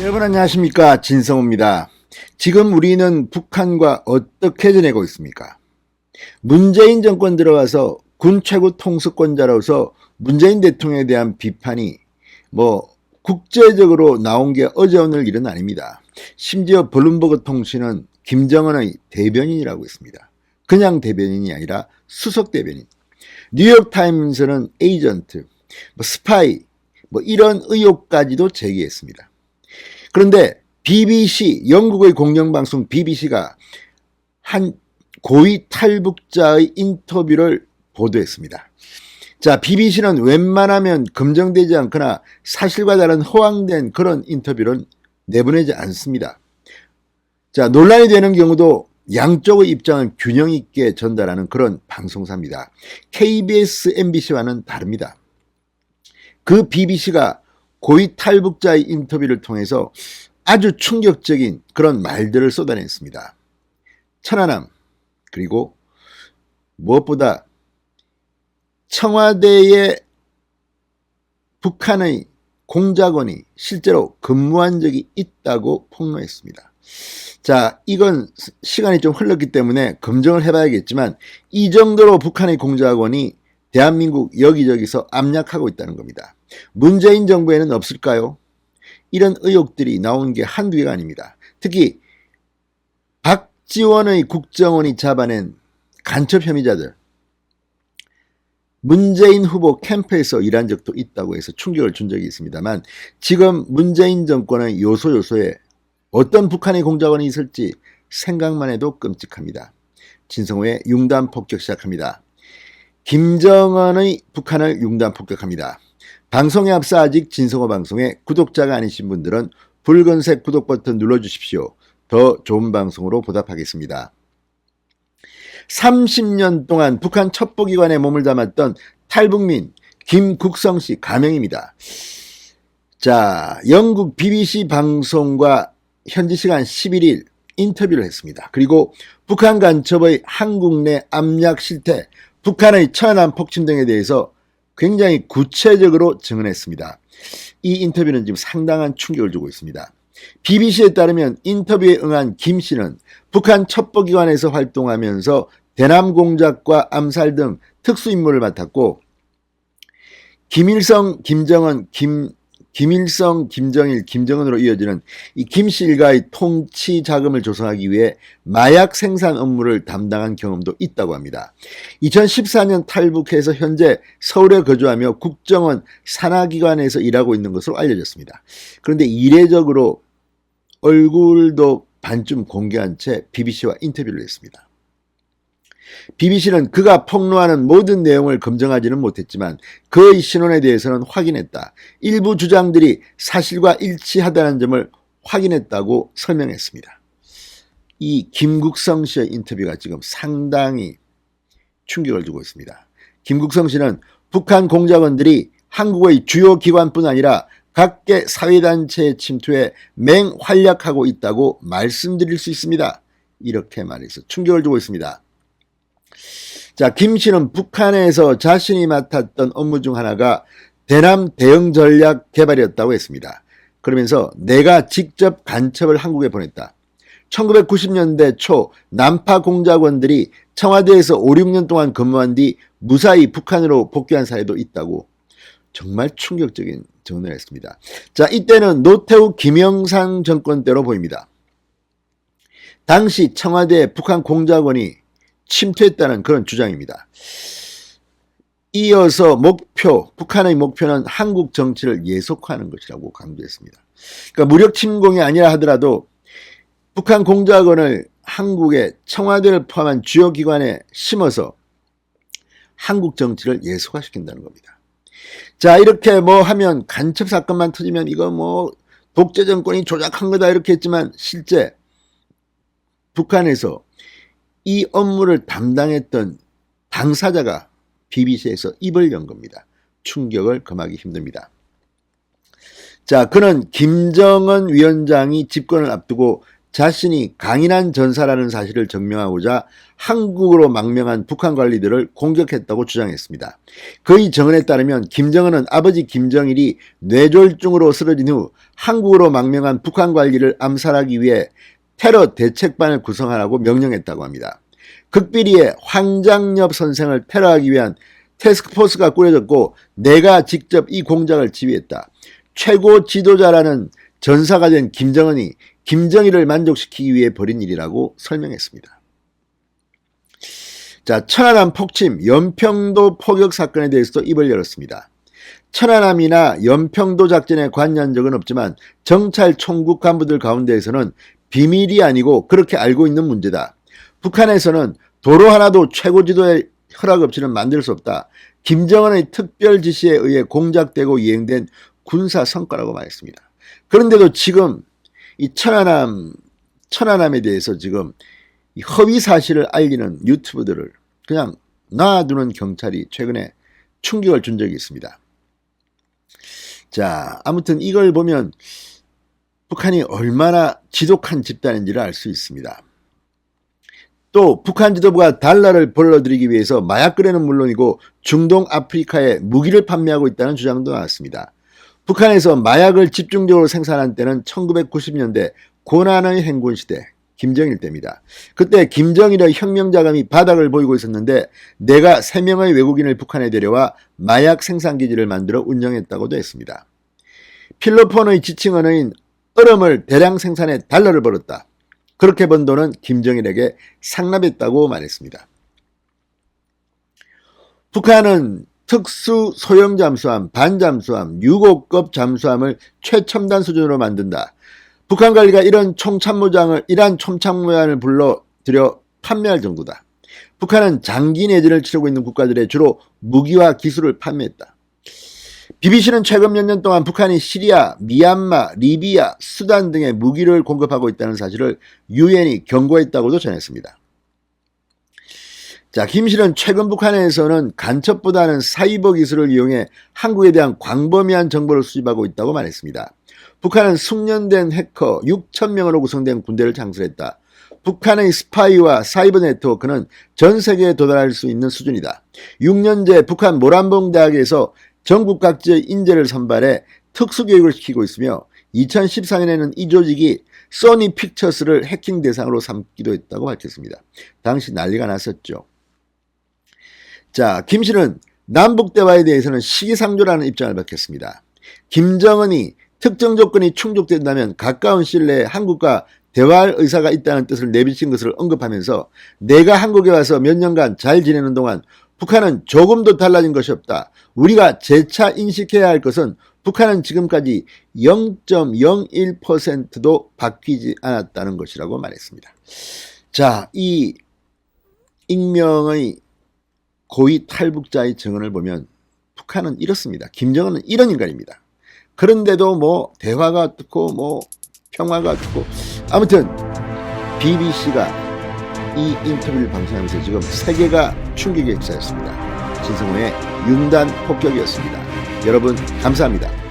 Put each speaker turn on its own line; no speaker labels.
여러분 안녕하십니까, 진성호입니다. 지금 우리는 북한과 어떻게 지내고 있습니까? 문재인 정권 들어와서 군 최고 통수권자로서 문재인 대통령에 대한 비판이 국제적으로 나온 게 어제 오늘 일은 아닙니다. 심지어 블룸버그 통신은 김정은의 대변인이라고 했습니다. 그냥 대변인이 아니라 수석 대변인. 뉴욕타임스는 에이전트, 스파이, 이런 의혹까지도 제기했습니다. 그런데 BBC, 영국의 공영방송 BBC가 한 고위 탈북자의 인터뷰를 보도했습니다. 자, BBC는 웬만하면 검증되지 않거나 사실과 다른 허황된 그런 인터뷰를 내보내지 않습니다. 자, 논란이 되는 경우도 양쪽의 입장을 균형 있게 전달하는 그런 방송사입니다. KBS, MBC와는 다릅니다. 그 BBC가 고위 탈북자의 인터뷰를 통해서 아주 충격적인 그런 말들을 쏟아냈습니다. 천안함, 그리고 무엇보다 청와대의 북한의 공작원이 실제로 근무한 적이 있다고 폭로했습니다. 자, 이건 시간이 좀 흘렀기 때문에 검증을 해봐야겠지만 이 정도로 북한의 공작원이 대한민국 여기저기서 압력하고 있다는 겁니다. 문재인 정부에는 없을까요? 이런 의혹들이 나온 게 한두 개가 아닙니다. 특히 박지원의 국정원이 잡아낸 간첩 혐의자들, 문재인 후보 캠프에서 일한 적도 있다고 해서 충격을 준 적이 있습니다만, 지금 문재인 정권의 요소요소에 어떤 북한의 공작원이 있을지 생각만 해도 끔찍합니다. 진성호의 융단 폭격 시작합니다. 김정은의 북한을 융단 폭격합니다. 방송에 앞서 아직 진성호 방송에 구독자가 아니신 분들은 붉은색 구독 버튼 눌러주십시오. 더 좋은 방송으로 보답하겠습니다. 30년 동안 북한 첩보기관에 몸을 담았던 탈북민 김국성 씨 가명입니다. 자, 영국 BBC 방송과 현지 시간 11일 인터뷰를 했습니다. 그리고 북한 간첩의 한국 내 압력 실태, 북한의 천안함 폭침 등에 대해서 굉장히 구체적으로 증언했습니다. 이 인터뷰는 지금 상당한 충격을 주고 있습니다. BBC에 따르면 인터뷰에 응한 김 씨는 북한 첩보기관에서 활동하면서 대남 공작과 암살 등 특수임무를 맡았고, 김일성, 김정은, 김일성, 김정일, 김정은으로 이어지는 이 김씨 일가의 통치 자금을 조성하기 위해 마약 생산 업무를 담당한 경험도 있다고 합니다. 2014년 탈북해서 현재 서울에 거주하며 국정원 산하기관에서 일하고 있는 것으로 알려졌습니다. 그런데 이례적으로 얼굴도 반쯤 공개한 채 BBC와 인터뷰를 했습니다. BBC는 그가 폭로하는 모든 내용을 검증하지는 못했지만 그의 신원에 대해서는 확인했다. 일부 주장들이 사실과 일치하다는 점을 확인했다고 설명했습니다. 이 김국성 씨의 인터뷰가 지금 상당히 충격을 주고 있습니다. 김국성 씨는 북한 공작원들이 한국의 주요 기관뿐 아니라 각계 사회단체에 침투해 맹활약하고 있다고 말씀드릴 수 있습니다. 이렇게 말해서 충격을 주고 있습니다. 자, 김 씨는 북한에서 자신이 맡았던 업무 중 하나가 대남 대응 전략 개발이었다고 했습니다. 그러면서 내가 직접 간첩을 한국에 보냈다. 1990년대 초 남파 공작원들이 청와대에서 5, 6년 동안 근무한 뒤 무사히 북한으로 복귀한 사례도 있다고 정말 충격적인 증언을 했습니다. 자, 이때는 노태우 김영삼 정권 때로 보입니다. 당시 청와대 북한 공작원이 침투했다는 그런 주장입니다. 이어서 북한의 목표는 한국 정치를 예속화하는 것이라고 강조했습니다. 그러니까 무력 침공이 아니라 하더라도 북한 공작원을 한국의 청와대를 포함한 주요 기관에 심어서 한국 정치를 예속화시킨다는 겁니다. 자, 이렇게 하면 간첩 사건만 터지면 이거 독재 정권이 조작한 거다 이렇게 했지만 실제 북한에서 이 업무를 담당했던 당사자가 BBC에서 입을 연 겁니다. 충격을 금하기 힘듭니다. 자, 그는 김정은 위원장이 집권을 앞두고 자신이 강인한 전사라는 사실을 증명하고자 한국으로 망명한 북한 관리들을 공격했다고 주장했습니다. 그의 증언에 따르면 김정은은 아버지 김정일이 뇌졸중으로 쓰러진 후 한국으로 망명한 북한 관리를 암살하기 위해 테러 대책반을 구성하라고 명령했다고 합니다. 극비리에 황장엽 선생을 테러하기 위한 태스크포스가 꾸려졌고 내가 직접 이 공작을 지휘했다. 최고 지도자라는 전사가 된 김정은이 김정일을 만족시키기 위해 벌인 일이라고 설명했습니다. 자, 천안함 폭침, 연평도 포격 사건에 대해서도 입을 열었습니다. 천안함이나 연평도 작전에 관여한 적은 없지만 정찰 총국 간부들 가운데에서는 비밀이 아니고 그렇게 알고 있는 문제다. 북한에서는 도로 하나도 최고 지도의 허락 없이는 만들 수 없다. 김정은의 특별 지시에 의해 공작되고 이행된 군사 성과라고 말했습니다. 그런데도 지금 이 천안함에 대해서 지금 허위 사실을 알리는 유튜브들을 그냥 놔두는 경찰이 최근에 충격을 준 적이 있습니다. 자, 아무튼 이걸 보면 북한이 얼마나 지독한 집단인지를 알 수 있습니다. 또 북한 지도부가 달러를 벌러들이기 위해서 마약 거래는 물론이고 중동 아프리카에 무기를 판매하고 있다는 주장도 나왔습니다. 북한에서 마약을 집중적으로 생산한 때는 1990년대 고난의 행군 시대 김정일 때입니다. 그때 김정일의 혁명자금이 바닥을 보이고 있었는데 내가 3명의 외국인을 북한에 데려와 마약 생산기지를 만들어 운영했다고도 했습니다. 필로폰의 지칭 언어인 얼음을 대량 생산해 달러를 벌었다. 그렇게 번 돈은 김정일에게 상납했다고 말했습니다. 북한은 특수 소형 잠수함, 반잠수함, 6호급 잠수함을 최첨단 수준으로 만든다. 북한 관리가 이란 총참모장을 불러들여 판매할 정도다. 북한은 장기 내전을 치르고 있는 국가들에 주로 무기와 기술을 판매했다. BBC는 최근 몇 년 동안 북한이 시리아, 미얀마, 리비아, 수단 등의 무기를 공급하고 있다는 사실을 유엔이 경고했다고도 전했습니다. 자, 김 씨는 최근 북한에서는 간첩보다는 사이버 기술을 이용해 한국에 대한 광범위한 정보를 수집하고 있다고 말했습니다. 북한은 숙련된 해커 6,000명으로 구성된 군대를 창설했다. 북한의 스파이와 사이버 네트워크는 전 세계에 도달할 수 있는 수준이다. 6년째 북한 모란봉 대학에서 전국 각지의 인재를 선발해 특수교육을 시키고 있으며 2014년에는 이 조직이 소니 픽처스를 해킹 대상으로 삼기도 했다고 밝혔습니다. 당시 난리가 났었죠. 자, 김 씨는 남북대화에 대해서는 시기상조라는 입장을 밝혔습니다. 김정은이 특정 조건이 충족된다면 가까운 시일 내에 한국과 대화할 의사가 있다는 뜻을 내비친 것을 언급하면서 내가 한국에 와서 몇 년간 잘 지내는 동안 북한은 조금도 달라진 것이 없다. 우리가 재차 인식해야 할 것은 북한은 지금까지 0.01%도 바뀌지 않았다는 것이라고 말했습니다. 자, 이 익명의 고위 탈북자의 증언을 보면 북한은 이렇습니다. 김정은은 이런 인간입니다. 그런데도 뭐 대화가 어떻고 평화가 어떻고 아무튼 BBC가 이 인터뷰를 방송하면서 지금 세계가 충격에 휩싸였습니다. 진성호의 윤단 폭격이었습니다. 여러분 감사합니다.